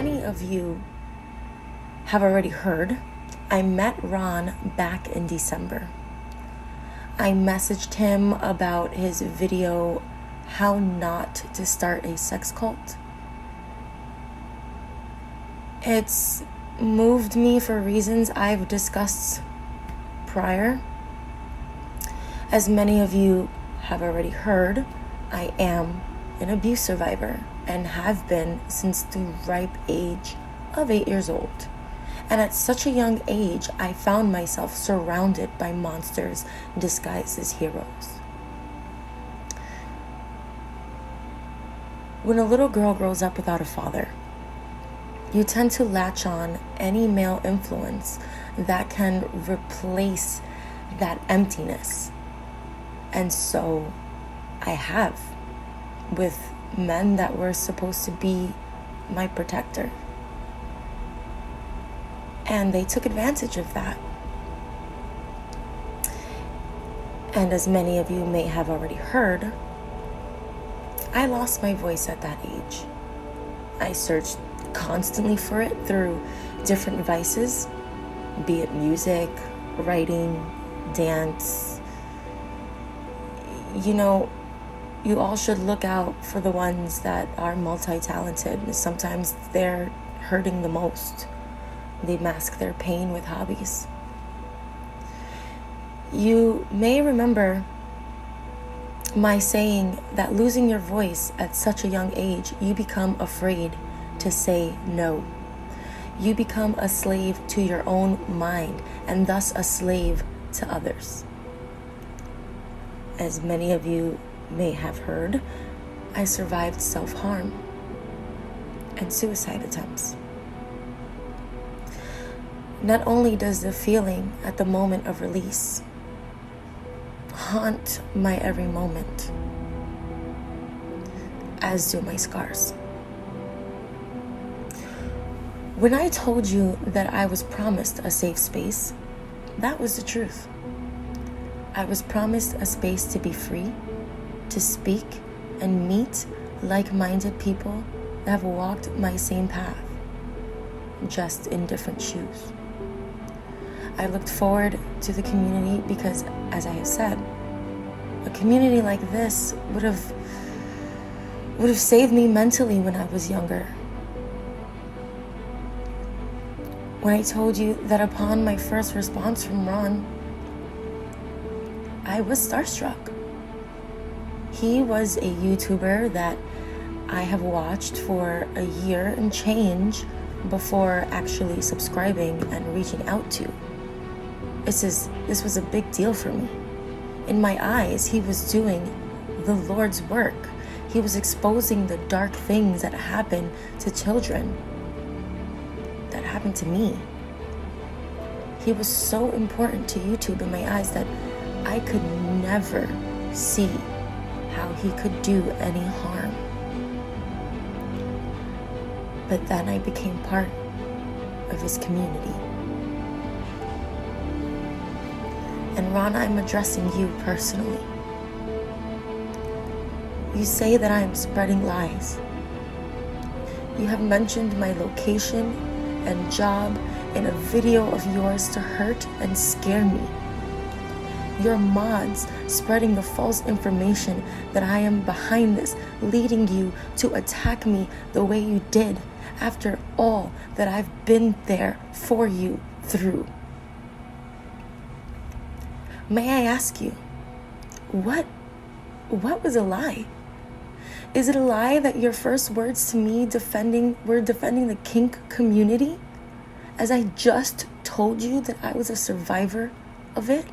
many of you have already heard, I met Ron back in December. I messaged him about his video, How Not to Start a Sex Cult. It's moved me for reasons I've discussed prior. As many of you have already heard, I am an abuse survivor and have been since the ripe age of 8 years old. And at such a young age, I found myself surrounded by monsters disguised as heroes. When a little girl grows up without a father, you tend to latch on any male influence that can replace that emptiness. And so I have, with men that were supposed to be my protector. And they took advantage of that. And as many of you may have already heard, I lost my voice at that age. I searched constantly for it through different vices, be it music, writing, dance. You know, you all should look out for the ones that are multi-talented. Sometimes they're hurting the most. They mask their pain with hobbies. You may remember my saying that losing your voice at such a young age, you become afraid to say no. You become a slave to your own mind and thus a slave to others. As many of you may have heard, I survived self-harm and suicide attempts. Not only does the feeling at the moment of release haunt my every moment, as do my scars. When I told you that I was promised a safe space, that was the truth. I was promised a space to be free, to speak and meet like-minded people that have walked my same path, just in different shoes. I looked forward to the community because, as I have said, a community like this would have saved me mentally when I was younger. When I told you that upon my first response from Ron, I was starstruck. He was a YouTuber that I have watched for a year and change before actually subscribing and reaching out to. This was a big deal for me. In my eyes, he was doing the Lord's work. He was exposing the dark things that happen to children, that happened to me. He was so important to YouTube in my eyes that I could never see how he could do any harm. But then I became part of his community. And Ron, I'm addressing you personally. You say that I am spreading lies. You have mentioned my location and job in a video of yours to hurt and scare me. Your mods spreading the false information that I am behind this, leading you to attack me the way you did after all that I've been there for you through. May I ask you, what was a lie? Is it a lie that your first words to me were defending the kink community, as I just told you that I was a survivor of it?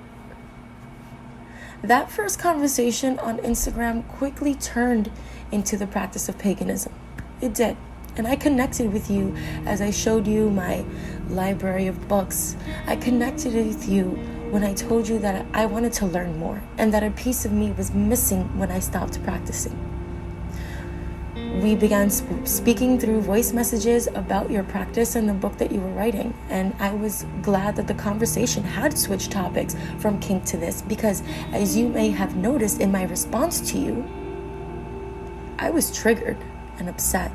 That first conversation on Instagram quickly turned into the practice of paganism. It did. And I connected with you as I showed you my library of books. I connected with you when I told you that I wanted to learn more and that a piece of me was missing when I stopped practicing. We began speaking through voice messages about your practice and the book that you were writing. And I was glad that the conversation had switched topics from kink to this, because as you may have noticed in my response to you, I was triggered and upset.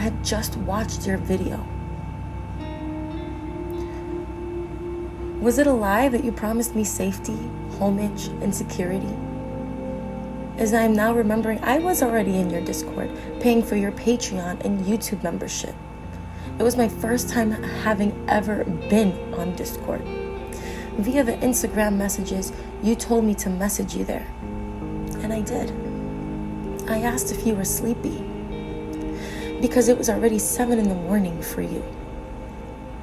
I had just watched your video. Was it a lie that you promised me safety, homage, and security? As I am now remembering, I was already in your Discord, paying for your Patreon and YouTube membership. It was my first time having ever been on Discord. Via the Instagram messages, you told me to message you there. And I did. I asked if you were sleepy, because it was already 7 a.m. for you.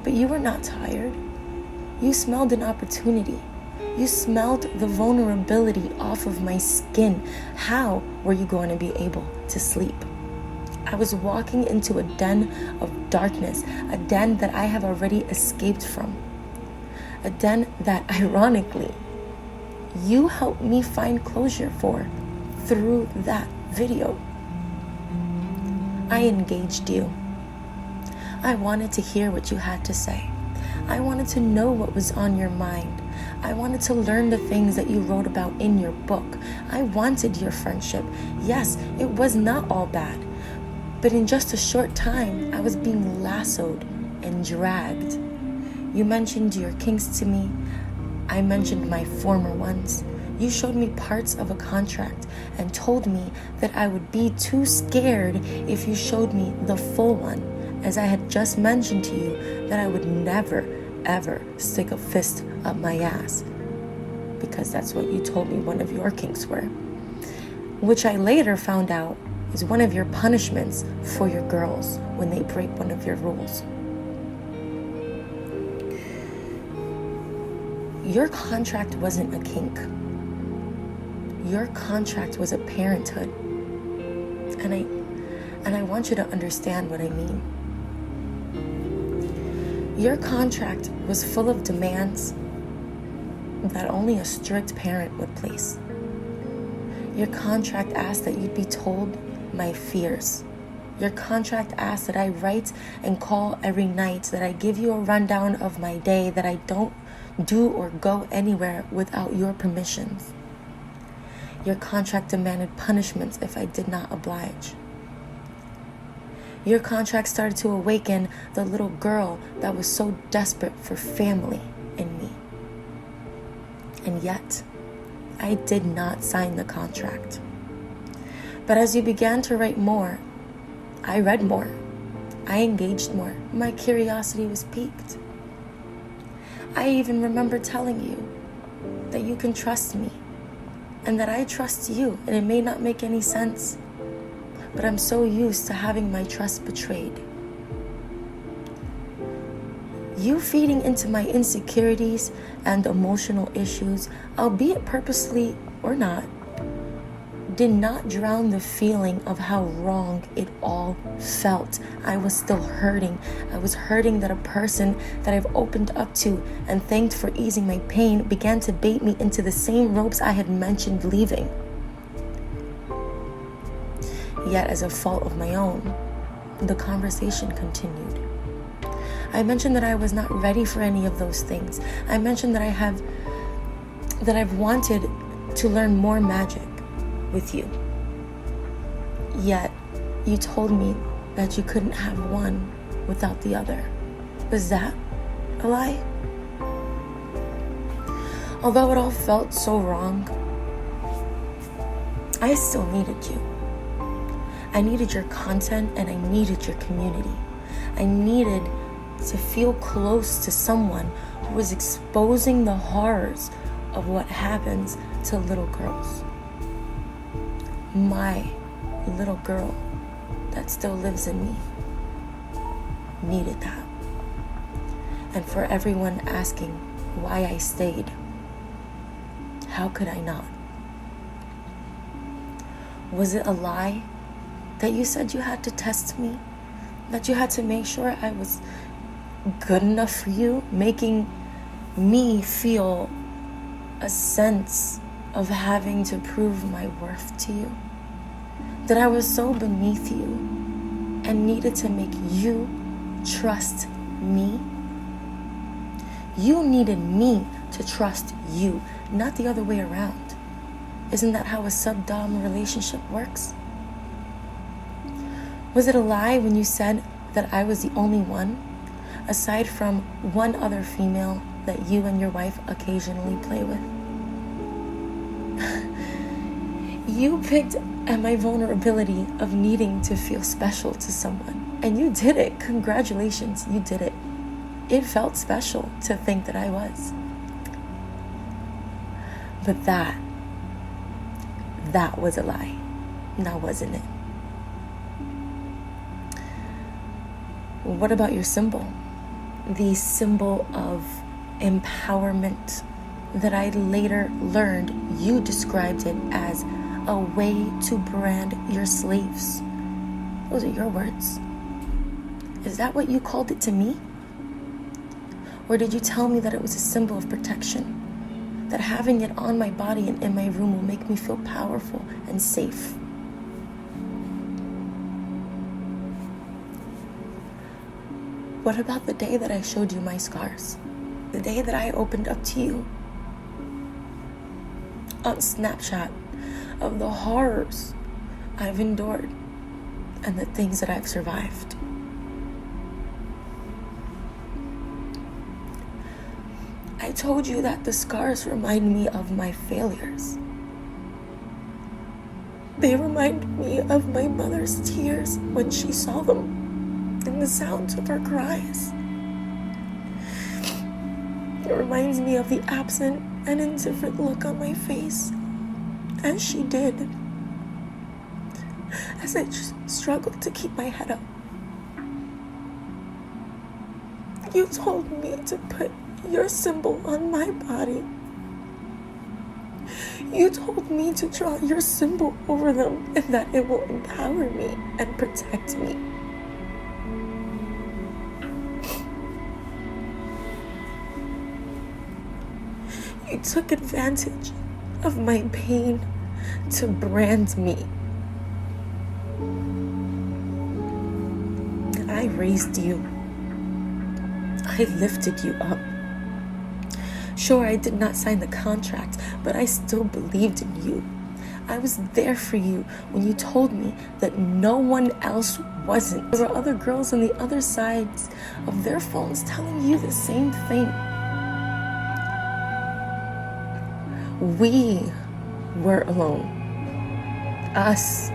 But you were not tired. You smelled an opportunity. You smelled the vulnerability off of my skin. How were you going to be able to sleep? I was walking into a den of darkness, a den that I have already escaped from. A den that, ironically, you helped me find closure for through that video. I engaged you. I wanted to hear what you had to say. I wanted to know what was on your mind. I wanted to learn the things that you wrote about in your book. I wanted your friendship. Yes, it was not all bad. But in just a short time, I was being lassoed and dragged. You mentioned your kinks to me. I mentioned my former ones. You showed me parts of a contract and told me that I would be too scared if you showed me the full one, as I had just mentioned to you that I would never, ever stick a fist up my ass, because that's what you told me one of your kinks were, which I later found out is one of your punishments for your girls when they break one of your rules. Your contract wasn't a kink. Your contract was a parenthood. And I want you to understand what I mean. Your contract was full of demands that only a strict parent would place. Your contract asked that you be told my fears. Your contract asked that I write and call every night, that I give you a rundown of my day, that I don't do or go anywhere without your permissions. Your contract demanded punishments if I did not oblige. Your contract started to awaken the little girl that was so desperate for family in me. And yet, I did not sign the contract. But as you began to write more, I read more. I engaged more. My curiosity was piqued. I even remember telling you that you can trust me and that I trust you, and it may not make any sense, but I'm so used to having my trust betrayed. You feeding into my insecurities and emotional issues, albeit purposely or not, did not drown the feeling of how wrong it all felt. I was still hurting. I was hurting that a person that I've opened up to and thanked for easing my pain began to bait me into the same ropes I had mentioned leaving. Yet, as a fault of my own, the conversation continued. I mentioned that I was not ready for any of those things. I mentioned that I've wanted to learn more magic with you. Yet, you told me that you couldn't have one without the other. Was that a lie? Although it all felt so wrong, I still needed you. I needed your content and I needed your community. I needed to feel close to someone who was exposing the horrors of what happens to little girls. My little girl that still lives in me needed that. And for everyone asking why I stayed, how could I not? Was it a lie that you said you had to test me? That you had to make sure I was good enough for you, making me feel a sense of having to prove my worth to you? That I was so beneath you and needed to make you trust me? You needed me to trust you, not the other way around. Isn't that how a sub-dom relationship works? Was it a lie when you said that I was the only one, aside from one other female that you and your wife occasionally play with? You picked at my vulnerability of needing to feel special to someone, and you did it. Congratulations, you did it. It felt special to think that I was. But that was a lie. Now, wasn't it? What about your symbol? The symbol of empowerment that I later learned you described it as a way to brand your slaves. Those are your words. Is that what you called it to me? Or did you tell me that it was a symbol of protection? That having it on my body and in my room will make me feel powerful and safe? What about the day that I showed you my scars? The day that I opened up to you on Snapchat of the horrors I've endured and the things that I've survived. I told you that the scars remind me of my failures. They remind me of my mother's tears when she saw them and the sounds of her cries. It reminds me of the absent and indifferent look on my face as she did, as I just struggled to keep my head up. You told me to put your symbol on my body. You told me to draw your symbol over them and that it will empower me and protect me. You took advantage of my pain to brand me. I raised you. I lifted you up. Sure, I did not sign the contract, but I still believed in you. I was there for you when you told me that no one else wasn't. There were other girls on the other sides of their phones telling you the same thing. We were alone. Us,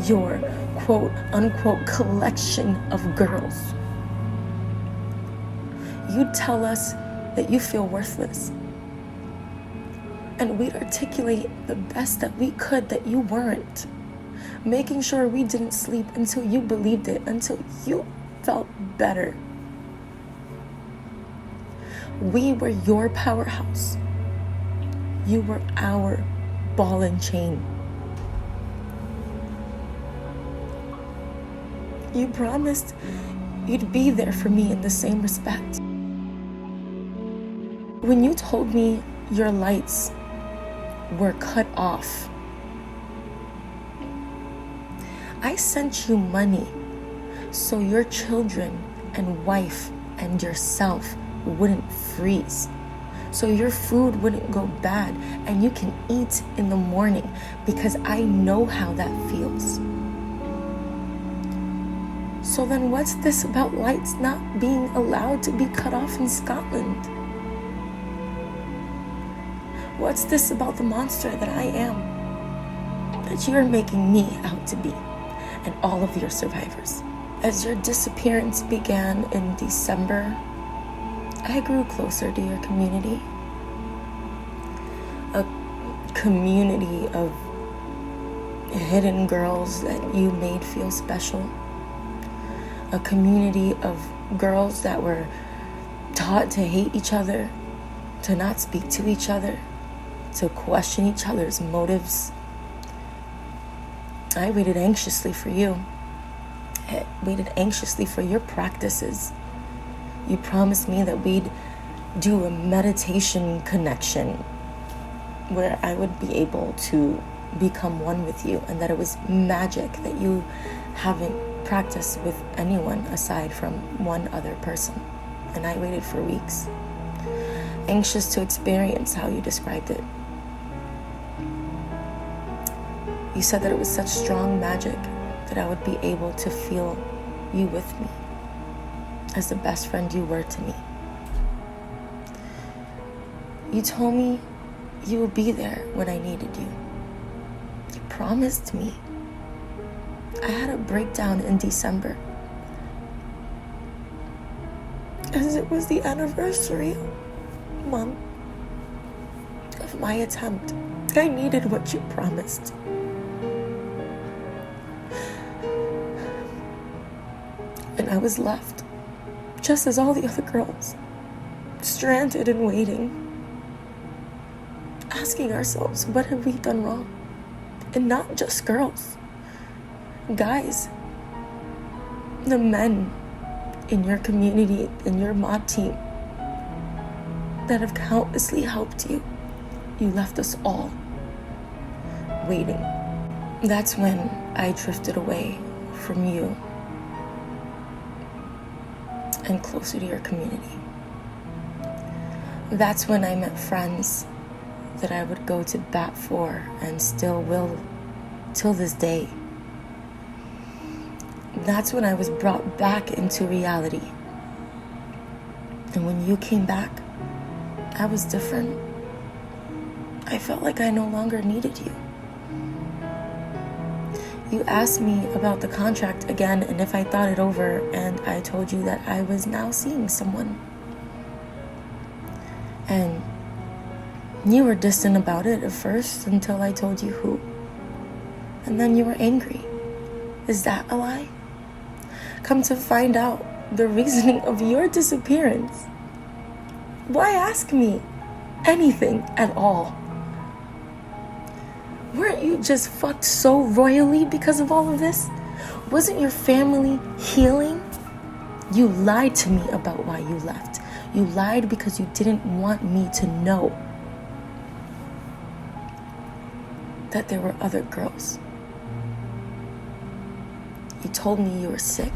your quote unquote collection of girls. You'd tell us that you feel worthless. And we'd articulate the best that we could that you weren't. Making sure we didn't sleep until you believed it, until you felt better. We were your powerhouse. You were our ball and chain. You promised you'd be there for me in the same respect. When you told me your lights were cut off, I sent you money so your children and wife and yourself wouldn't freeze, so your food wouldn't go bad and you can eat in the morning, because I know how that feels. So then what's this about lights not being allowed to be cut off in Scotland? What's this about the monster that I am, that you're making me out to be, and all of your survivors? As your disappearance began in December, I grew closer to your community. A community of hidden girls that you made feel special. A community of girls that were taught to hate each other, to not speak to each other, to question each other's motives. I waited anxiously for you. I waited anxiously for your practices. You promised me that we'd do a meditation connection where I would be able to become one with you, and that it was magic that you haven't practiced with anyone aside from one other person. And I waited for weeks, anxious to experience how you described it. You said that it was such strong magic that I would be able to feel you with me as the best friend you were to me. You told me you would be there when I needed you. You promised me. I had a breakdown in December, as it was the anniversary month of my attempt. I needed what you promised. And I was left, just as all the other girls, stranded and waiting, asking ourselves, what have we done wrong? And not just girls, guys, the men in your community, in your mod team, that have countlessly helped you. You left us all waiting. That's when I drifted away from you and closer to your community. That's when I met friends that I would go to bat for and still will till this day. That's when I was brought back into reality. And when you came back, I was different. I felt like I no longer needed you. You asked me about the contract again and if I thought it over, and I told you that I was now seeing someone. And you were distant about it at first until I told you who. And then you were angry. Is that a lie? Come to find out, the reasoning of your disappearance. Why ask me anything at all? Weren't you just fucked so royally because of all of this? Wasn't your family healing? You lied to me about why you left. You lied because you didn't want me to know that there were other girls. You told me you were sick.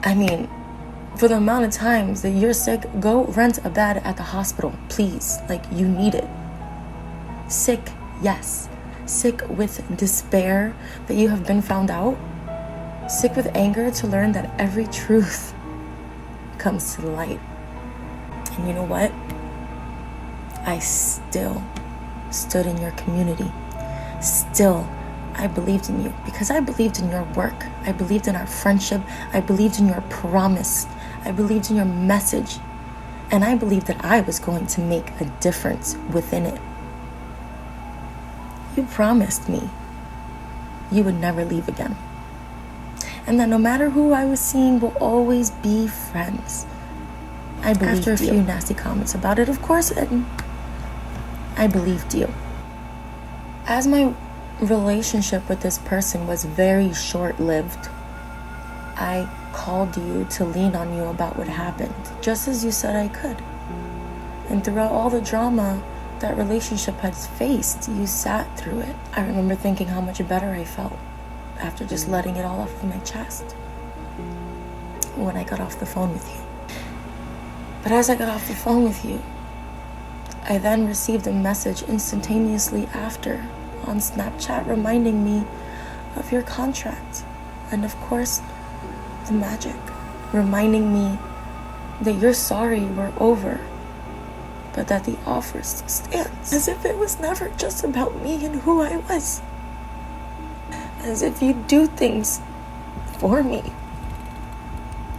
I mean, for the amount of times that you're sick, go rent a bed at the hospital, please. Like, you need it. Sick, yes. Sick with despair that you have been found out. Sick with anger to learn that every truth comes to the light. And you know what? I still stood in your community. Still, I believed in you because I believed in your work. I believed in our friendship. I believed in your promise. I believed in your message. And I believed that I was going to make a difference within it. You promised me you would never leave again. And that no matter who I was seeing, we'll always be friends. I believed you. After a few nasty comments about it, of course, and I believed you. As my relationship with this person was very short-lived, I called you to lean on you about what happened, just as you said I could. And throughout all the drama that relationship has faced, you sat through it. I remember thinking how much better I felt after just letting it all off of my chest when I got off the phone with you. But as I got off the phone with you, I then received a message instantaneously after on Snapchat reminding me of your contract, and of course the magic, reminding me that you're sorry we're over, but that the offer still stands. As if it was never just about me and who I was. As if you'd do things for me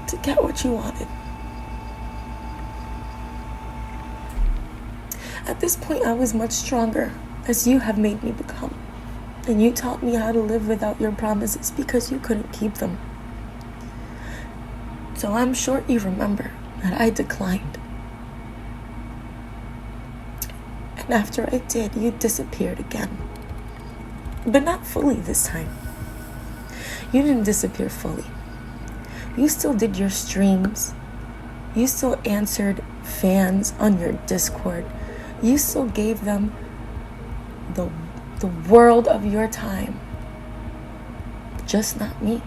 to get what you wanted. At this point, I was much stronger, as you have made me become. And you taught me how to live without your promises because you couldn't keep them. So I'm sure you remember that I declined. And after I did, you disappeared again. But not fully this time. You didn't disappear fully. You still did your streams. You still answered fans on your Discord. You still gave them the world of your time. Just not me.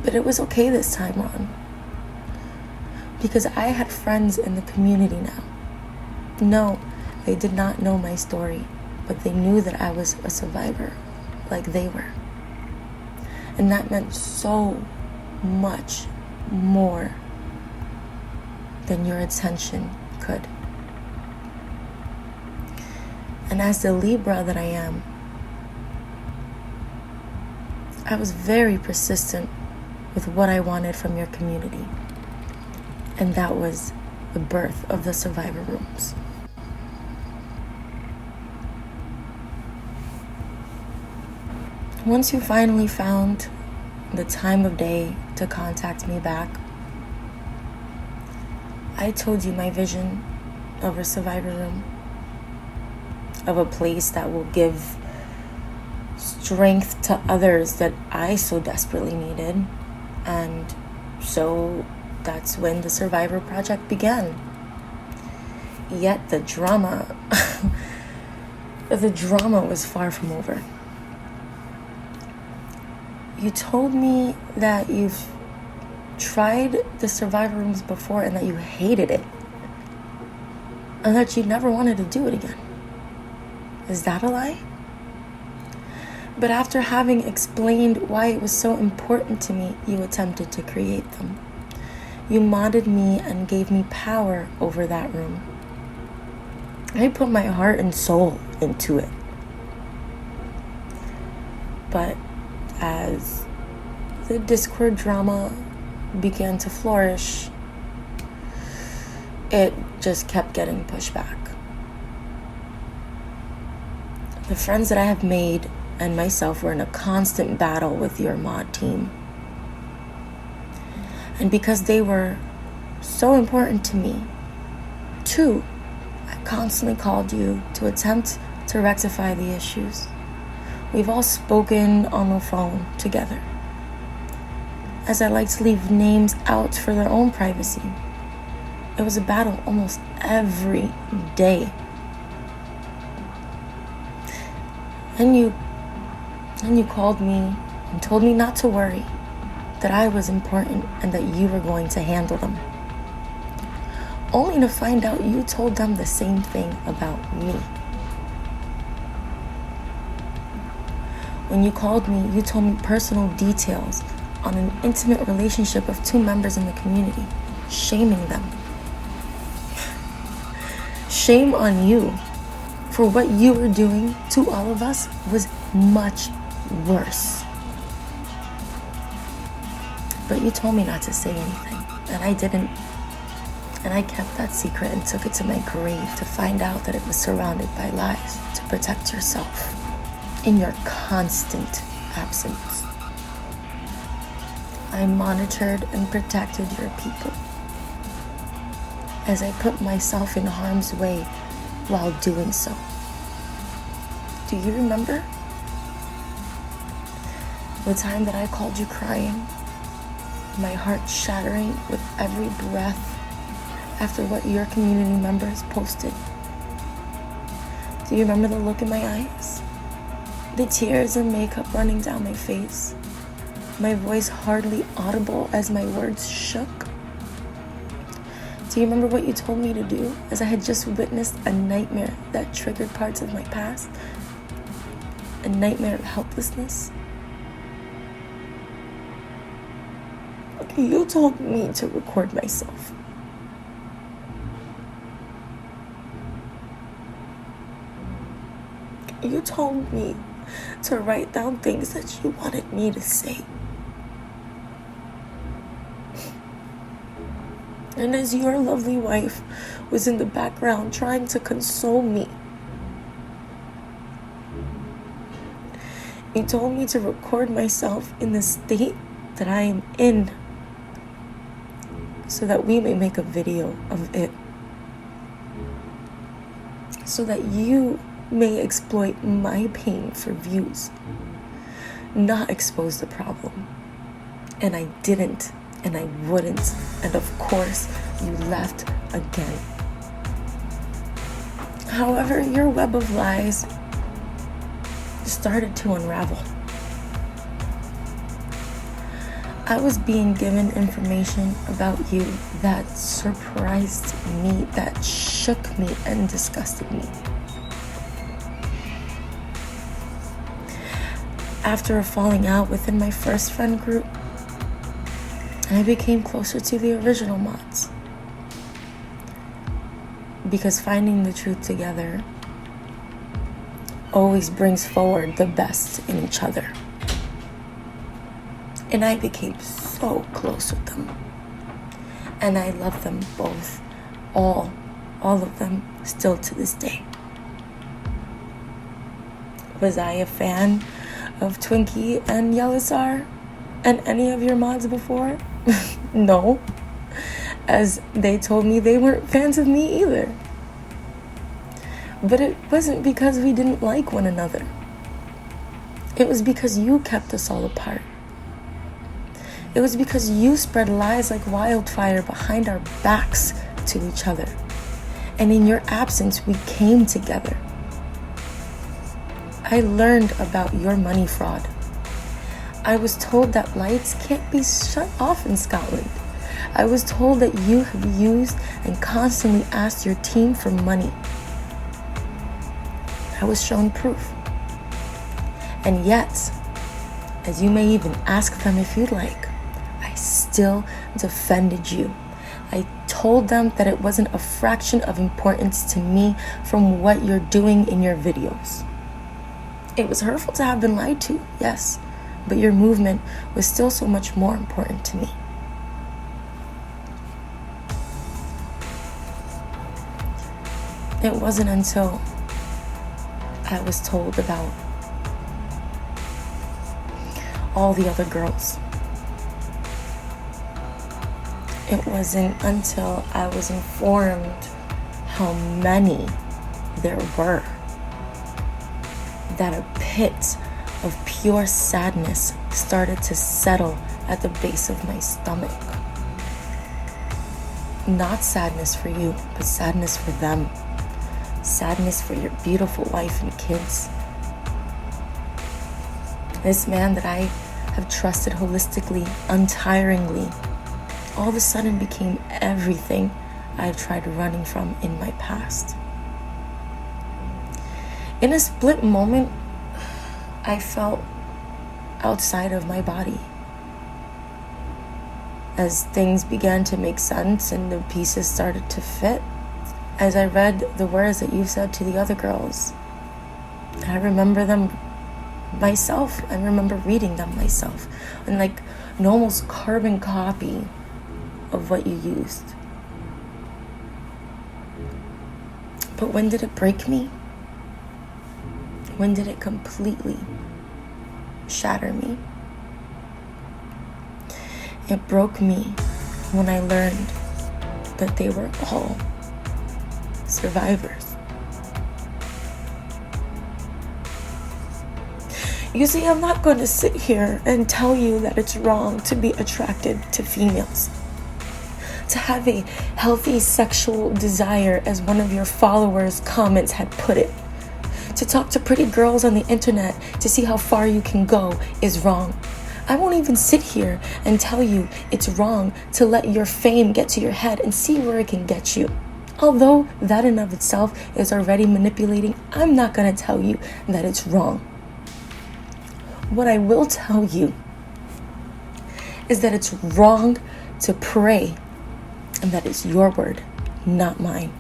But it was okay this time, Ron. Because I had friends in the community now. No, they did not know my story. but they knew that I was a survivor like they were. And that meant so much more than your attention could. And as the Libra that I am, I was very persistent with what I wanted from your community. And that was the birth of the survivor rooms. Once you finally found the time of day to contact me back, I told you my vision of a survivor room, of a place that will give strength to others that I so desperately needed. And so that's when the Survivor Project began. Yet the drama, was far from over. You told me that you've tried the Survivor rooms before and that you hated it, and that you never wanted to do it again. Is that a lie? But after having explained why it was so important to me, you attempted to create them. You modded me and gave me power over that room. I put my heart and soul into it. But as the Discord drama began to flourish, it just kept getting pushed back. The friends that I have made and myself were in a constant battle with your mod team. And because they were so important to me, too, I constantly called you to attempt to rectify the issues. We've all spoken on the phone together, as I like to leave names out for their own privacy. It was a battle almost every day. And you called me and told me not to worry, that I was important and that you were going to handle them. Only to find out you told them the same thing about me. When you called me, you told me personal details on an intimate relationship of two members in the community, shaming them. Shame on you, for what you were doing to all of us was much worse. But you told me not to say anything, and I didn't. And I kept that secret and took it to my grave to find out that it was surrounded by lies to protect yourself in your constant absence. I monitored and protected your people as I put myself in harm's way while doing so. Do you remember the time that I called you crying, my heart shattering with every breath after what your community members posted? Do you remember the look in my eyes? The tears and makeup running down my face, my voice hardly audible as my words shook? Do you remember what you told me to do, as I had just witnessed a nightmare that triggered parts of my past? A nightmare of helplessness? You told me to record myself. You told me to write down things that you wanted me to say. And as your lovely wife was in the background trying to console me, you told me to record myself in the state that I am in, so that we may make a video of it, so that you may exploit my pain for views, not expose the problem. And I didn't, and I wouldn't, and of course you left again. However, your web of lies started to unravel. I was being given information about you that surprised me, that shook me and disgusted me. after a falling out within my first friend group, I became closer to the original mods. Because finding the truth together always brings forward the best in each other. And I became so close with them. And I love them both, all of them, still to this day. Was I a fan of Twinkie and Yellow and any of your mods before? No. As they told me they weren't fans of me either. But it wasn't because we didn't like one another. It was because you kept us all apart. It was because you spread lies like wildfire behind our backs to each other. And in your absence, we came together. I learned about your money fraud. I was told that lights can't be shut off in Scotland. I was told that you have used and constantly asked your team for money. I was shown proof. And yet, as you may even ask them if you'd like, I still defended you. I told them that it wasn't a fraction of importance to me from what you're doing in your videos. It was hurtful to have been lied to, yes, but your movement was still so much more important to me. It wasn't until I was told about all the other girls. It wasn't until I was informed how many there were that a pit of pure sadness started to settle at the base of my stomach. Not sadness for you, but sadness for them. Sadness for your beautiful wife and kids. This man that I have trusted holistically, untiringly, all of a sudden became everything I tried running from in my past. In a split moment, I felt outside of my body. As things began to make sense and the pieces started to fit, as I read the words that you said to the other girls, I remember them myself. I remember reading them myself. And like an almost carbon copy of what you used. But when did it break me? When did it completely shatter me? It broke me when I learned that they were all survivors. You see, I'm not going to sit here and tell you that it's wrong to be attracted to females, to have a healthy sexual desire, as one of your followers' comments had put it. To talk to pretty girls on the internet to see how far you can go is wrong. I won't even sit here and tell you it's wrong to let your fame get to your head and see where it can get you. Although that in of itself is already manipulating, I'm not going to tell you that it's wrong. What I will tell you is that it's wrong to pray, and that is your word, not mine.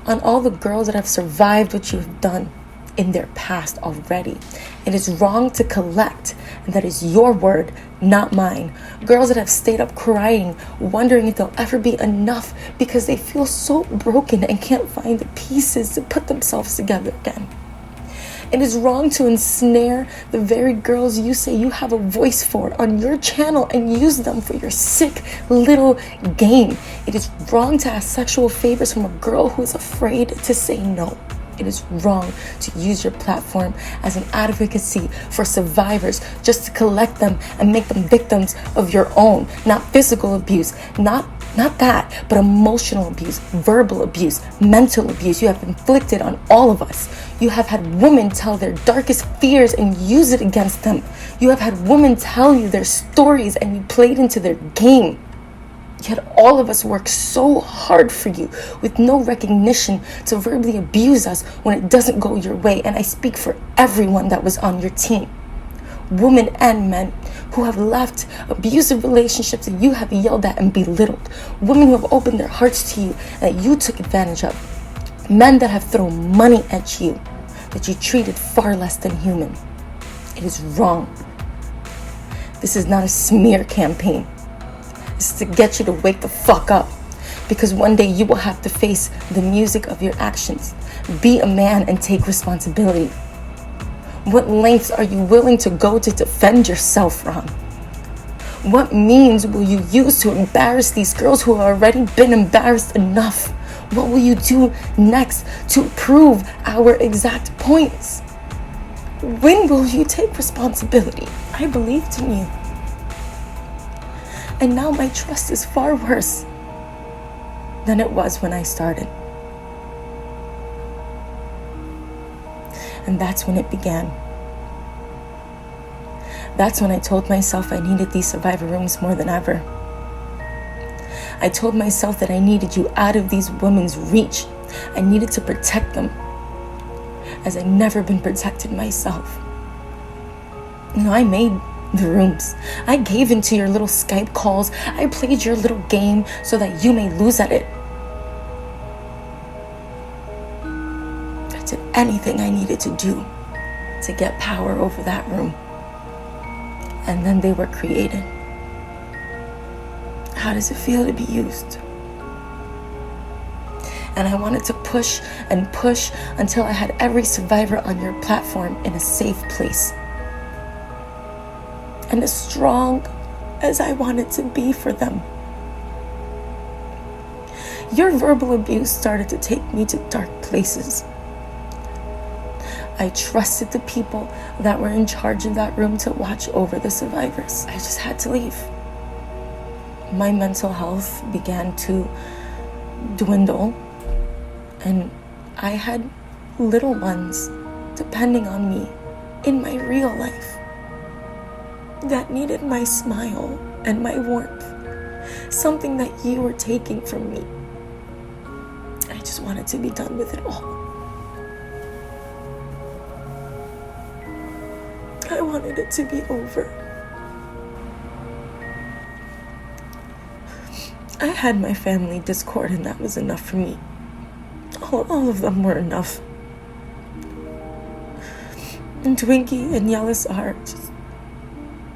On all the girls that have survived what you have done in their past already, it is wrong to collect, and that is your word, not mine. Girls that have stayed up crying, wondering if they'll ever be enough because they feel so broken and can't find the pieces to put themselves together again. It is wrong to ensnare the very girls you say you have a voice for on your channel and use them for your sick little game. It is wrong to ask sexual favors from a girl who is afraid to say no. It is wrong to use your platform as an advocacy for survivors just to collect them and make them victims of your own, not physical abuse, not that, but emotional abuse, verbal abuse, mental abuse you have inflicted on all of us. You have had women tell their darkest fears and use it against them. You have had women tell you their stories and you played into their game. Yet all of us work so hard for you with no recognition to verbally abuse us when it doesn't go your way. And I speak for everyone that was on your team. women and men who have left abusive relationships that you have yelled at and belittled. Women who have opened their hearts to you that you took advantage of. Men that have thrown money at you that you treated far less than human. It is wrong. This is not a smear campaign. This is to get you to wake the fuck up. Because one day you will have to face the music of your actions. Be a man and take responsibility. What lengths are you willing to go to defend yourself, Ron? What means will you use to embarrass these girls who have already been embarrassed enough? What will you do next to prove our exact points? When will you take responsibility? I believed in you. And now my trust is far worse than it was when I started. And that's when it began. That's when I told myself I needed these survivor rooms more than ever. I told myself that I needed you out of these women's reach. I needed to protect them as I've never been protected myself. You know, I made the rooms. I gave into your little Skype calls. I played your little game so that you may lose at it. I did anything I needed to do to get power over that room. And then they were created. How does it feel to be used? And I wanted to push and push until I had every survivor on your platform in a safe place. And as strong as I wanted to be for them. Your verbal abuse started to take me to dark places. I trusted the people that were in charge of that room to watch over the survivors. I just had to leave. My mental health began to dwindle, and I had little ones depending on me in my real life that needed my smile and my warmth, something that you were taking from me. I just wanted to be done with it all. I wanted it to be over. I had my family discord, and that was enough for me. All of them were enough. And Twinkie and Yellis are just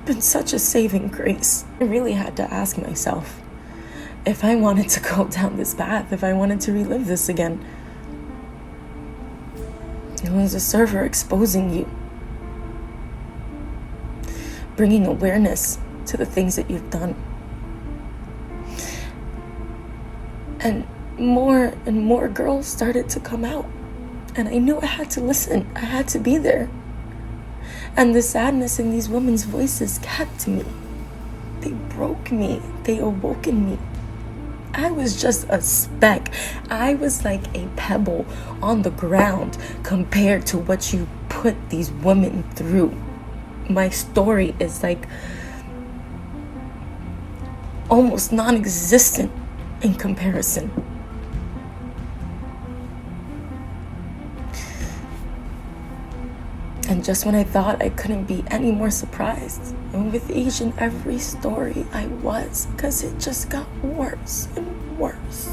been such a saving grace. I really had to ask myself if I wanted to go down this path, if I wanted to relive this again. It was a server exposing you, bringing awareness to the things that you've done. And more girls started to come out. And I knew I had to listen. I had to be there. And the sadness in these women's voices kept me. They broke me. They awoken me. I was just a speck. I was like a pebble on the ground compared to what you put these women through. My story is like almost non-existent in comparison. And just when I thought I couldn't be any more surprised, and with each and every story I was, because it just got worse and worse.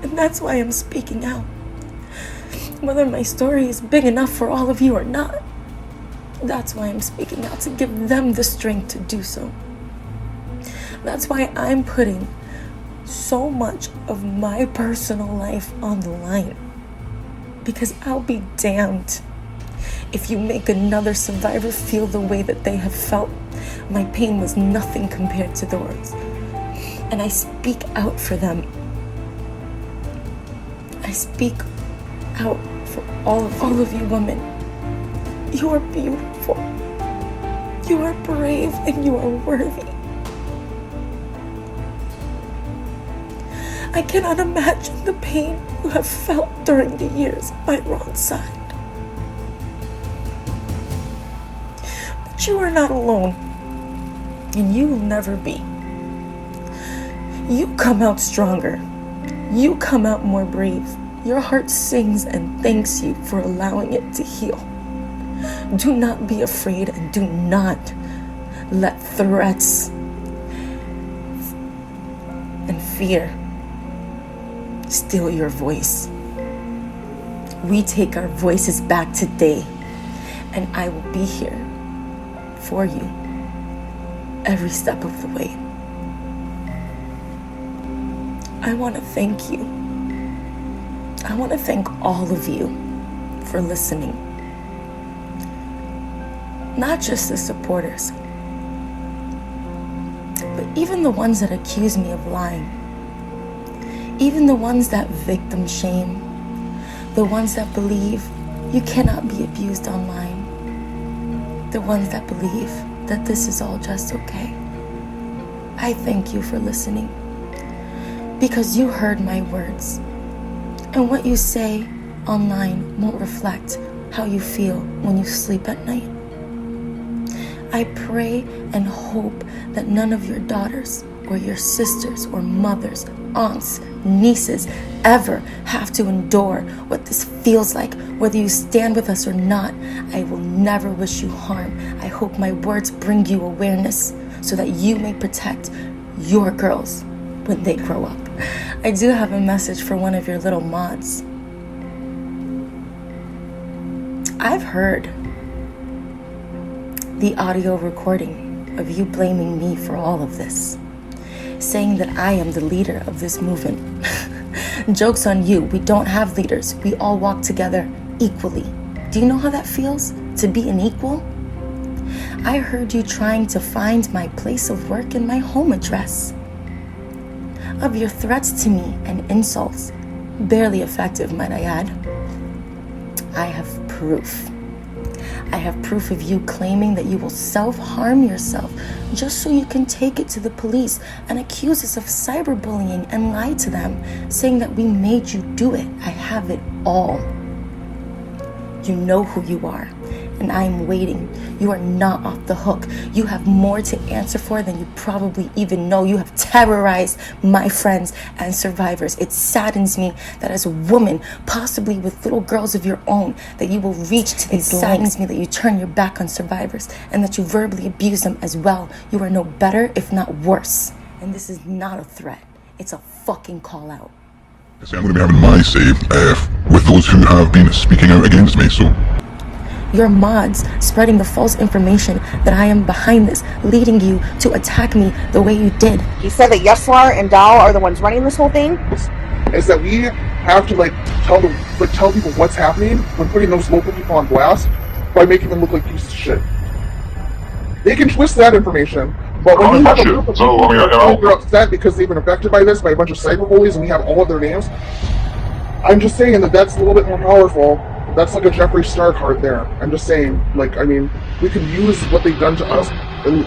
And that's why I'm speaking out. Whether my story is big enough for all of you or not, that's why I'm speaking out, to give them the strength to do so. That's why I'm putting so much of my personal life on the line. Because I'll be damned if you make another survivor feel the way that they have felt. My pain was nothing compared to theirs. And I speak out for them. I speak out for all of you women. You are beautiful. You are brave, and you are worthy. I cannot imagine the pain you have felt during the years by Ron's side. But you are not alone, and you will never be. You come out stronger. You come out more brave. Your heart sings and thanks you for allowing it to heal. Do not be afraid, and do not let threats and fear steal your voice. We take our voices back today, and I will be here for you every step of the way. I want to thank you. I want to thank all of you for listening. Not just the supporters, but even the ones that accuse me of lying. Even the ones that victim shame. The ones that believe you cannot be abused online. The ones that believe that this is all just okay. I thank you for listening, because you heard my words. And what you say online won't reflect how you feel when you sleep at night. I pray and hope that none of your daughters or your sisters or mothers, aunts, nieces ever have to endure what this feels like, whether you stand with us or not. I will never wish you harm. I hope my words bring you awareness so that you may protect your girls when they grow up. I do have a message for one of your little mods. I've heard the audio recording of you blaming me for all of this, saying that I am the leader of this movement. Joke's on you. We don't have leaders. We all walk together equally. Do you know how that feels, to be an equal? I heard you trying to find my place of work in my home address. Of your threats to me and insults, barely effective, might I add. I have proof. I have proof of you claiming that you will self-harm yourself just so you can take it to the police and accuse us of cyberbullying and lie to them, saying that we made you do it. I have it all. You know who you are, and I am waiting. You are not off the hook. You have more to answer for than you probably even know. You have terrorized my friends and survivors. It saddens me that as a woman, possibly with little girls of your own, that you will reach to these lengths. It saddens me that you turn your back on survivors and that you verbally abuse them as well. You are no better, if not worse. And this is not a threat. It's a fucking call out. I'm going to be having my say with those who have been speaking out against me, so... Your mods spreading the false information that I am behind this, leading you to attack me the way you did. He said that Lvngdead.doll are the ones running this whole thing? Is that we have to tell people what's happening when putting those local people on blast by making them look like pieces of shit. They can twist that information. But when you have a group of people who are upset because they've been affected by this, by a bunch of cyberbullies, and we have all of their names, I'm just saying that that's a little bit more powerful. That's like a Jeffree Star card there. I'm just saying, like, I mean, we can use what they've done to us. And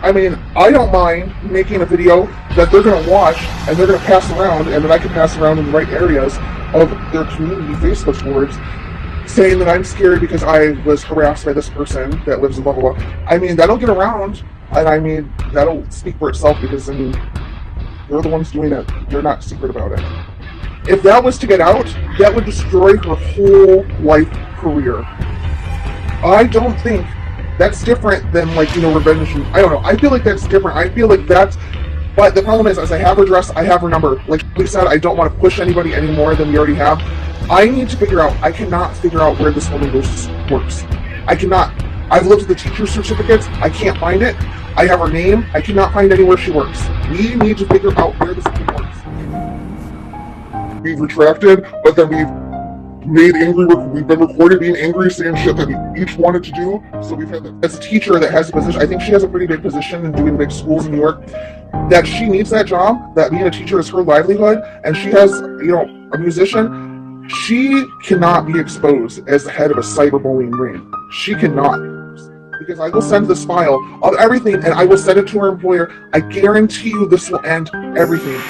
I mean, I don't mind making a video that they're going to watch and they're going to pass around, and then I can pass around in the right areas of their community Facebook boards, saying that I'm scared because I was harassed by this person that lives in blah, blah, blah. I mean, that'll get around, and I mean, that'll speak for itself because, I mean, they're the ones doing it. They're not secret about it. If that was to get out, that would destroy her whole life career. I don't think that's different than, like, you know, revenge. I don't know. I feel like that's different. I feel like that's... But the problem is, as I have her address, I have her number. Like we said, I don't want to push anybody any more than we already have. I need to figure out... I cannot figure out where this woman works. I cannot... I've looked at the teacher certificates. I can't find it. I have her name. I cannot find anywhere she works. We need to figure out where this woman works. We've retracted, but then we've been recorded being angry, saying shit that we each wanted to do. So we've had as a teacher that has a position, I think she has a pretty big position in doing big schools in New York, that she needs that job, that being a teacher is her livelihood, and she has, you know, a musician. She cannot be exposed as the head of a cyberbullying ring. She cannot. Because I will send this file of everything, and I will send it to her employer. I guarantee you this will end everything.